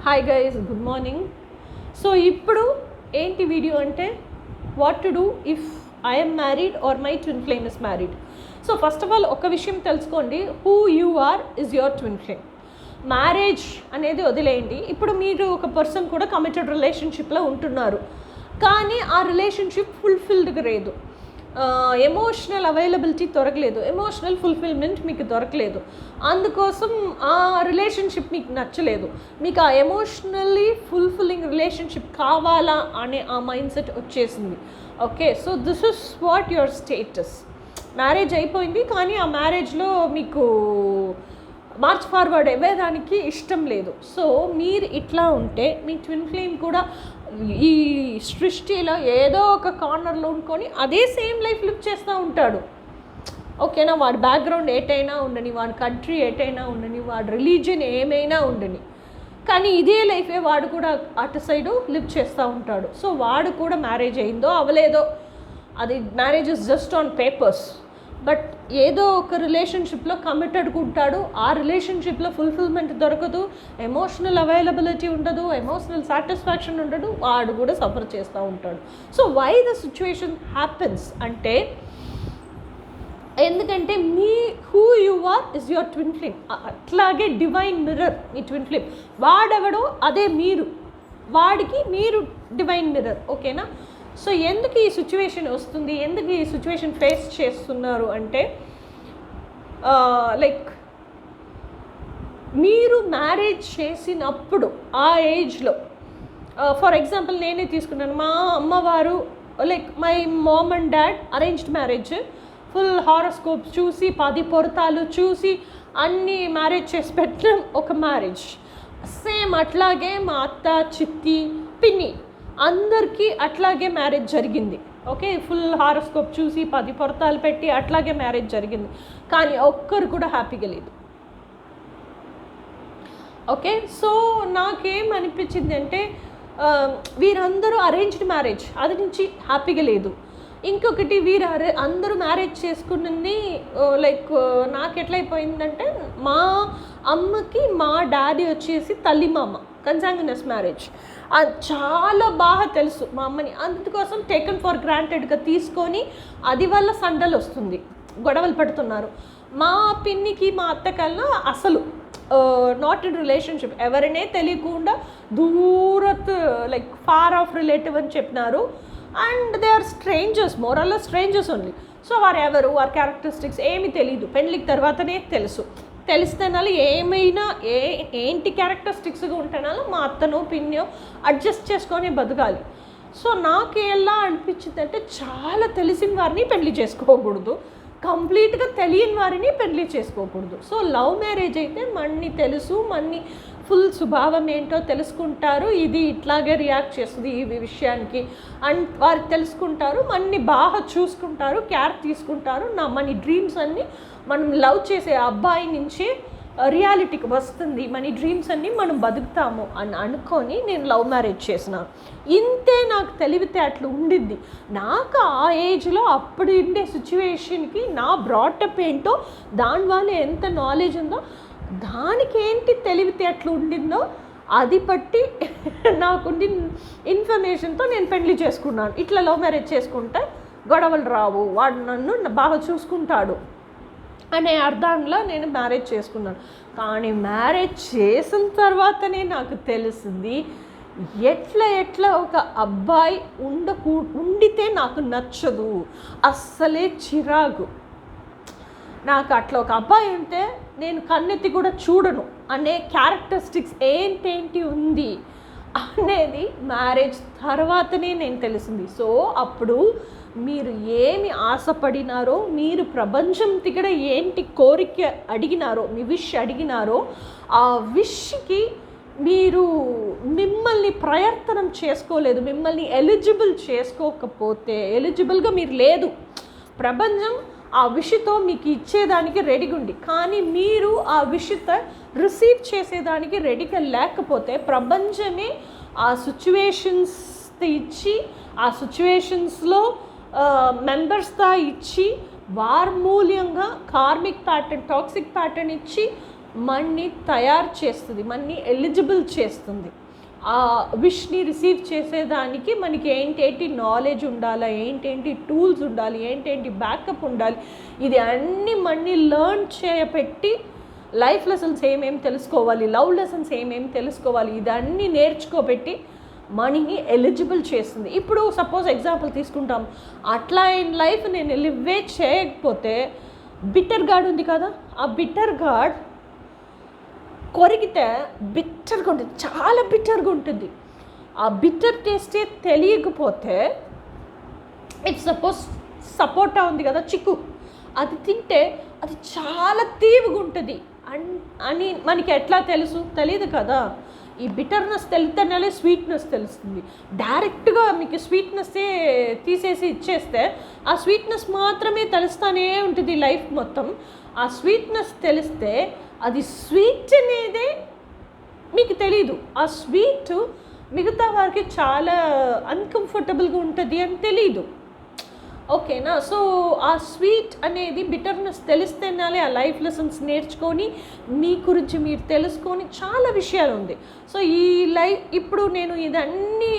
Hi guys, good morning. So ఇప్పుడు ఏంటి video అంటే what to do if I'm married or my twin flame is married. So first of all ఒక విషయం తెలుసుకోండి, who you are is your twin flame. Marriage అనేది వదిలేయండి. ఇప్పుడు మీరు ఒక పర్సన్ కూడా కమిటెడ్ రిలేషన్షిప్లో ఉంటున్నారు, కానీ ఆ రిలేషన్షిప్ ఫుల్ఫిల్డ్గా లేదు, ఎమోషనల్ అవైలబిలిటీ దొరకలేదు, ఎమోషనల్ ఫుల్ఫిల్మెంట్ మీకు దొరకలేదు, అందుకోసం ఆ రిలేషన్షిప్ మీకు నచ్చలేదు, మీకు ఆ ఎమోషనల్లీ ఫుల్ఫిల్లింగ్ రిలేషన్షిప్ కావాలా అనే ఆ మైండ్ సెట్ వచ్చేసింది. Okay, so this is what your status. Marriage అయిపోయింది, కానీ ఆ మ్యారేజ్లో మీకు మార్చ్ ఫార్వర్డ్ అయ్యేదానికి ఇష్టం లేదు. సో మీరు ఇట్లా ఉంటే మీ ట్విన్ ఫ్లేమ్ కూడా ఈ సృష్టిలో ఏదో ఒక కార్నర్లో ఉండుకొని అదే సేమ్ లైఫ్ లివ్ చేస్తూ ఉంటాడు. ఓకేనా, వాడి బ్యాక్గ్రౌండ్ ఏటైనా ఉండని, వాడి కంట్రీ ఏటైనా ఉండని, వాడి రిలీజియన్ ఏమైనా ఉండని, కానీ ఇదే లైఫే వాడు కూడా అటు సైడు లివ్ చేస్తూ ఉంటాడు. సో వాడు కూడా మ్యారేజ్ అయిందో అవలేదో, అది marriage is just on papers, but ఏదో ఒక రిలేషన్షిప్లో కమిటెడ్గా ఉంటాడు. ఆ రిలేషన్షిప్లో ఫుల్ఫిల్మెంట్ దొరకదు, ఎమోషనల్ అవైలబిలిటీ ఉండదు, ఎమోషనల్ సాటిస్ఫాక్షన్ ఉండదు, వాడు కూడా సఫర్ చేస్తూ ఉంటాడు. So why the situation happens అంటే, ఎందుకంటే మీ who you are is your twin flame. అట్లాగే డివైన్ మిర్రర్ మీ ట్విన్ ఫ్లేమ్. వాడెవడో అదే మీరు, వాడికి మీరు డివైన్ మిర్రర్. ఓకేనా, సో ఎందుకు ఈ సిచ్యువేషన్ వస్తుంది, ఎందుకు ఈ సిచ్యువేషన్ ఫేస్ చేస్తున్నారు అంటే, లైక్ మీరు మ్యారేజ్ చేసినప్పుడు ఆ ఏజ్లో, ఫర్ ఎగ్జాంపుల్ నేనే తీసుకున్నాను, మా అమ్మవారు like my mom and dad arranged marriage, full horoscope చూసి 10 పొరతాలు చూసి అన్నీ మ్యారేజ్ చేసి పెట్టిన ఒక మ్యారేజ్. సేమ్ అట్లాగే మా అత్త, చిత్తి, పిన్ని అందరికీ అట్లాగే మ్యారేజ్ జరిగింది. ఓకే, ఫుల్ హారోస్కోప్ చూసి 10 పొరతాలు పెట్టి అట్లాగే మ్యారేజ్ జరిగింది, కానీ ఒక్కరు కూడా హ్యాపీగా లేదు. ఓకే, సో నాకేమనిపించింది అంటే, వీరందరూ అరేంజ్డ్ మ్యారేజ్, అది నుంచి హ్యాపీగా లేదు. ఇంకొకటి అందరూ మ్యారేజ్ చేసుకున్నది లైక్ నాకు ఎట్లయిపోయిందంటే, మా అమ్మకి మా డాడీ వచ్చేసి తల్లి మామ, కన్సాంగినస్ మ్యారేజ్. అది చాలా బాగా తెలుసు మా అమ్మని, అందుకోసం టేకన్ ఫర్ గ్రాంటెడ్గా తీసుకొని అది వల్ల సండలు వస్తుంది, గొడవలు పడుతున్నారు. మా పిన్నికి మా అత్తకల్లా అసలు నాట్ ఇన్ రిలేషన్షిప్, ఎవరినే తెలియకుండా దూరత్ లైక్ ఫార్ ఆఫ్ రిలేటివ్ అని చెప్పినారు. And they are strangers, moral strangers only. So వారు ఎవరు, వారి క్యారెక్టరిస్టిక్స్ ఏమీ తెలీదు, పెళ్ళికి తర్వాతనే తెలిస్తేనాలు ఏమైనా ఏంటి క్యారెక్టరిస్టిక్స్గా ఉంటేనాలు మా అత్తనో పిన్నో అడ్జస్ట్ చేసుకొని బతకాలి. సో నాకు ఎలా అనిపించింది అంటే, చాలా తెలిసిన వారిని పెళ్లి చేసుకోకూడదు, కంప్లీట్గా తెలియని వారిని పెళ్లి చేసుకోకూడదు. సో లవ్ మ్యారేజ్ అయితే మన్ని తెలుసు, మన్ని ఫుల్ స్వభావం ఏంటో తెలుసుకుంటారు, ఇది ఇట్లాగే రియాక్ట్ చేస్తుంది ఈ విషయానికి అండ్ వారు తెలుసుకుంటారు, మన్ని బాగా చూసుకుంటారు, కేర్ తీసుకుంటారు. మన డ్రీమ్స్ అన్నీ మనం లవ్ చేసే అబ్బాయి నుంచి రియాలిటీకి వస్తుంది, మన డ్రీమ్స్ అన్నీ మనం బతుకుతాము అని అనుకొని నేను లవ్ మ్యారేజ్ చేసినాను. ఇంతే నాకు తెలివితేటలు ఉండిద్ది. నాకు ఆ ఏజ్లో అప్పుడు ఉండే సిచ్యువేషన్కి నా బ్రాటప్ ఏంటో, దానివల్ల ఎంత నాలెడ్జ్ ఉందో, దానికి ఏంటి తెలివితేటలు ఉండిందో అది బట్టి నాకుండి ఇన్ఫర్మేషన్తో నేను పెళ్లి చేసుకున్నాను. ఇట్లా లవ్ మ్యారేజ్ చేసుకుంటే గొడవలు రావు, వాడు నన్ను బాగా చూసుకుంటాడు అనే అర్థంలో నేను మ్యారేజ్ చేసుకున్నాను. కానీ మ్యారేజ్ చేసిన తర్వాతనే నాకు తెలిసింది, ఎట్లా ఒక అబ్బాయి ఉండితే నాకు నచ్చదు, అస్సలే చిరాకు. నాకు అట్లా ఒక అబ్బాయి ఉంటే నేను కన్నెత్తి కూడా చూడను అనే క్యారెక్టరిస్టిక్స్ ఏంటి ఉంది అనేది మ్యారేజ్ తర్వాతనే నేను తెలిసింది. సో అప్పుడు మీరు ఏమి ఆశపడినారో, మీరు ప్రపంచం తిగడ ఏంటి కోరిక అడిగినారో, మీ విష్ అడిగినారో, ఆ విష్కి మీరు మిమ్మల్ని ప్రయత్నం చేసుకోలేదు, మిమ్మల్ని ఎలిజిబుల్ చేసుకోకపోతే, ఎలిజిబుల్గా మీరు లేదు, ప్రపంచం ఆ విషతో మీకు ఇచ్చేదానికి రెడీగా ఉంది, కానీ మీరు ఆ విషతో రిసీవ్ చేసేదానికి రెడీగా లేకపోతే, ప్రపంచమే ఆ సిచ్యువేషన్స్ ఇచ్చి, ఆ సిచ్యువేషన్స్లో మెంబర్స్తో ఇచ్చి, వార్మూల్యంగా కార్మిక్ ప్యాటర్న్, టాక్సిక్ ప్యాటర్న్ ఇచ్చి మనని తయారు చేస్తుంది, మనని ఎలిజిబుల్ చేస్తుంది. ఆ విష్ని రిసీవ్ చేసేదానికి మనకి ఏంటేంటి నాలెడ్జ్ ఉండాలి, ఏంటేంటి టూల్స్ ఉండాలి, ఏంటేంటి బ్యాకప్ ఉండాలి, ఇది అన్నీ మనని లర్న్ చేయపెట్టి లైఫ్ లెసన్స్ ఏమేమి తెలుసుకోవాలి, లవ్ లెసన్స్ ఏమేమి తెలుసుకోవాలి, ఇదన్నీ నేర్చుకోబెట్టి మనీని ఎలిజిబుల్ చేస్తుంది. ఇప్పుడు సపోజ్ ఎగ్జాంపుల్ తీసుకుంటాం, అట్లా ఇన్ లైఫ్ నేను లివ్వే చేయకపోతే బిట్టర్ గార్డ్ ఉంది కదా, ఆ బిట్టర్ గార్డ్ కొరికితే బిట్టర్గా ఉంటుంది, చాలా బిట్టర్గా ఉంటుంది. ఆ బిట్టర్ టేస్టే తెలియకపోతే ఇట్స్ సపోజ్ సపోటా ఉంది కదా, చిక్కు, అది తింటే అది చాలా తీవిగా ఉంటుంది అని మనకి ఎట్లా తెలియదు కదా. ఈ బిటర్నెస్ తెలితేనే స్వీట్నెస్ తెలుస్తుంది. డైరెక్ట్గా మీకు స్వీట్నెస్సే తీసేసి ఇచ్చేస్తే ఆ స్వీట్నెస్ మాత్రమే తెలుస్తూనే ఉంటుంది లైఫ్ మొత్తం. ఆ స్వీట్నెస్ తెలిస్తే అది స్వీట్ అనేదే మీకు తెలీదు. ఆ స్వీట్ మిగతా వారికి చాలా అన్కంఫర్టబుల్గా ఉంటుంది అని తెలీదు. ఓకేనా? సో ఆ స్వీట్ అనేది బిటర్నెస్ తెలిస్తేనే ఆ లైఫ్ లెసన్స్ నేర్చుకొని మీ గురించి మీరు తెలుసుకొని చాలా విషయాలు ఉంది. సో ఈ ఇప్పుడు నేను ఇదన్నీ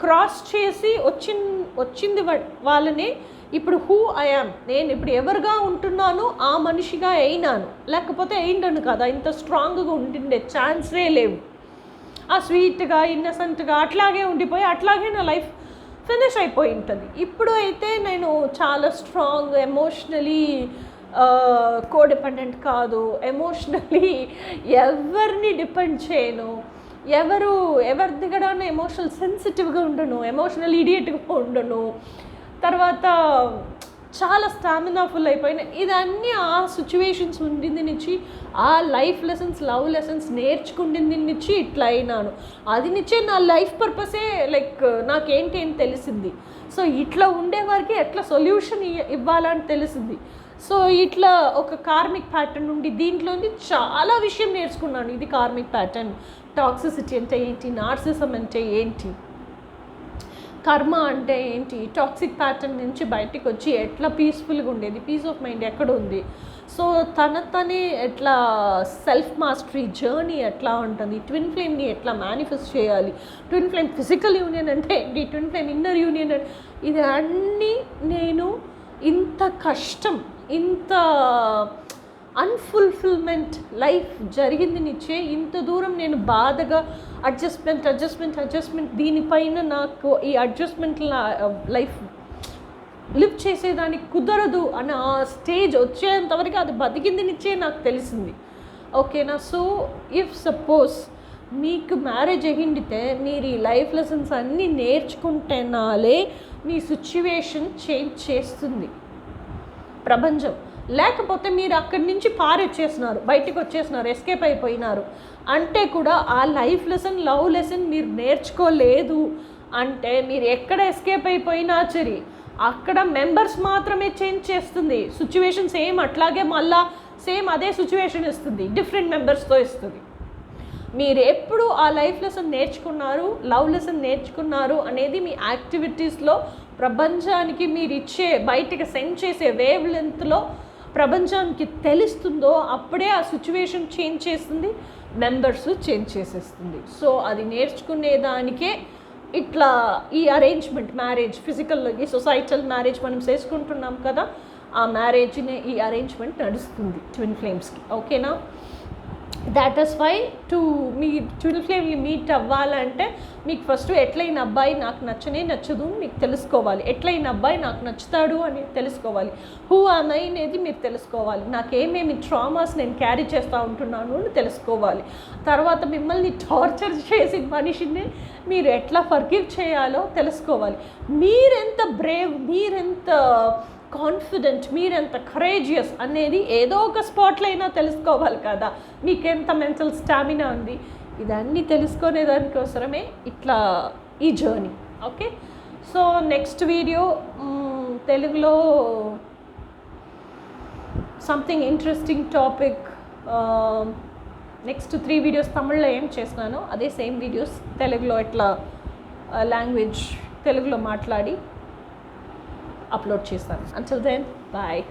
క్రాస్ చేసి వచ్చింది వాళ్ళని ఇప్పుడు హూ ఐ యామ్, నేను ఇప్పుడు ఎవరుగా ఉంటున్నానో ఆ మనిషిగా అయినాను, లేకపోతే అయిండను కదా, ఇంత స్ట్రాంగ్గా ఉంటుండే ఛాన్సే లేవు. ఆ స్వీట్గా ఇన్నసెంట్గా అట్లాగే ఉండిపోయి అట్లాగే నా లైఫ్ ఫినిష్ అయిపోయి ఉంటుంది. ఇప్పుడు అయితే నేను చాలా స్ట్రాంగ్, ఎమోషనలీ కోడిపెండెంట్ కాదు, ఎమోషనలీ ఎవరిని డిపెండ్ చేయను, ఎవరి దగ్గర ఎమోషనల్ సెన్సిటివ్గా ఉండను, ఎమోషనల్ ఇడియట్గా ఉండను. తర్వాత చాలా స్టామినా ఫుల్ అయిపోయినాయి. ఇదన్నీ ఆ సిచ్యువేషన్స్ ఉండింది నుంచి, ఆ లైఫ్ లెసన్స్, లవ్ లెసన్స్ నేర్చుకుంటుంది నుంచి ఇట్లా అయినాను. అది నుంచే నా లైఫ్ పర్పసే లైక్ నాకేంటి అని తెలిసింది. సో ఇట్లా ఉండేవారికి ఎట్లా సొల్యూషన్ ఇవ్వాలని తెలిసింది. సో ఇట్లా ఒక కార్మిక్ ప్యాటర్న్ నుండి దీంట్లోని చాలా విషయం నేర్చుకున్నాను. ఇది కార్మిక్ ప్యాటర్న్, టాక్సిసిటీ అంటే ఏంటి, నార్సిజం అంటే ఏంటి, కర్మ అంటే ఏంటి, టాక్సిక్ ప్యాటర్న్ నుంచి బయటికి వచ్చి ఎట్లా పీస్ఫుల్గా ఉండేది, పీస్ ఆఫ్ మైండ్ ఎక్కడ ఉంది. సో తనే ఎట్లా సెల్ఫ్ మాస్టరీ జర్నీ ఎట్లా ఉంటుంది, ట్విన్ ఫ్లేమ్ని ఎట్లా మేనిఫెస్ట్ చేయాలి, ట్విన్ ఫ్లేమ్ ఫిజికల్ యూనియన్ అంటే ఏంటి, ట్విన్ ఫ్లేమ్ ఇన్నర్ యూనియన్ అంటే, ఇది అన్నీ నేను ఇంత కష్టం, ఇంత అన్ఫుల్ఫిల్మెంట్ లైఫ్ జరిగింది నిచ్చే ఇంత దూరం నేను బాధగా అడ్జస్ట్మెంట్ దీనిపైన నాకు ఈ అడ్జస్ట్మెంట్ లైఫ్ లివ్ చేసేదానికి కుదరదు అని ఆ స్టేజ్ వచ్చేంతవరకు అది బతికింది నిచ్చే నాకు తెలిసింది. ఓకేనా? సో ఇఫ్ సపోజ్ మీకు మ్యారేజ్ అయ్యిండితే మీరు ఈ లైఫ్ లెసన్స్ అన్నీ నేర్చుకుంటేనాలే మీ సిచ్యువేషన్ చేంజ్ చేస్తుంది ప్రపంచం. లేకపోతే మీరు అక్కడి నుంచి పారొచ్చేసినారు, బయటకు వచ్చేసినారు, ఎస్కేప్ అయిపోయినారు అంటే కూడా ఆ లైఫ్ లెసన్, లవ్ లెసన్ మీరు నేర్చుకోలేదు అంటే మీరు ఎక్కడ ఎస్కేప్ అయిపోయినా సరే అక్కడ మెంబర్స్ మాత్రమే చేంజ్ చేస్తుంది. సిచ్యువేషన్ సేమ్ అట్లాగే మళ్ళా సేమ్ అదే సిచ్యువేషన్ ఇస్తుంది, డిఫరెంట్ మెంబర్స్తో ఇస్తుంది. మీరు ఎప్పుడు ఆ లైఫ్ లెసన్ నేర్చుకున్నారు, లవ్ లెసన్ నేర్చుకున్నారు అనేది మీ యాక్టివిటీస్లో ప్రపంచానికి మీరు ఇచ్చే బయటకు సెండ్ చేసే వేవ్ లెంత్లో ప్రపంచానికి తెలుస్తుందో అప్పుడే ఆ సిచ్యువేషన్ చేంజ్ చేస్తుంది, మెంబర్స్ చేంజ్ చేసేస్తుంది. సో అది నేర్చుకునేదానికే ఇట్లా ఈ అరేంజ్మెంట్, మ్యారేజ్, ఫిజికల్, ఈ సొసైటల్ మ్యారేజ్ మనం చేసుకుంటున్నాం కదా, ఆ మ్యారేజ్నే ఈ అరేంజ్మెంట్ నడుస్తుంది ట్విన్ ఫ్లేమ్స్కి. ఓకేనా? దాట్ ఈస్ వై మీ ట్విన్ ఫ్లేమ్ని మీట్ అవ్వాలంటే మీకు ఫస్ట్ ఎట్లయిన అబ్బాయి నాకు నచ్చదు మీకు తెలుసుకోవాలి, ఎట్లయిన అబ్బాయి నాకు నచ్చుతాడు అని తెలుసుకోవాలి, హూ ఆమ్ ఐ అనేది మీరు తెలుసుకోవాలి, నాకేమేమి ట్రామాస్ నేను క్యారీ చేస్తూ ఉంటున్నాను అని తెలుసుకోవాలి. తర్వాత మిమ్మల్ని టార్చర్ చేసిన మనిషిని మీరు ఎట్లా ఫర్గివ్ చేయాలో తెలుసుకోవాలి. మీరెంత బ్రేవ్, మీరెంత కాన్ఫిడెంట్, మీరెంత కరేజియస్ అనేది ఏదో ఒక స్పాట్లో అయినా తెలుసుకోవాలి కదా, మీకెంత మెంటల్ స్టామినా ఉంది. ఇదన్నీ తెలుసుకునే దానికోసమే ఇట్లా ఈ journey. Okay? So next video తెలుగులో something interesting topic, next 3 videos తమిళ్లో ఏం చేసినానో అదే సేమ్ వీడియోస్ తెలుగులో ఎట్లా లాంగ్వేజ్ తెలుగులో మాట్లాడి అప్లోడ్ చేస్తాను. Until then, bye.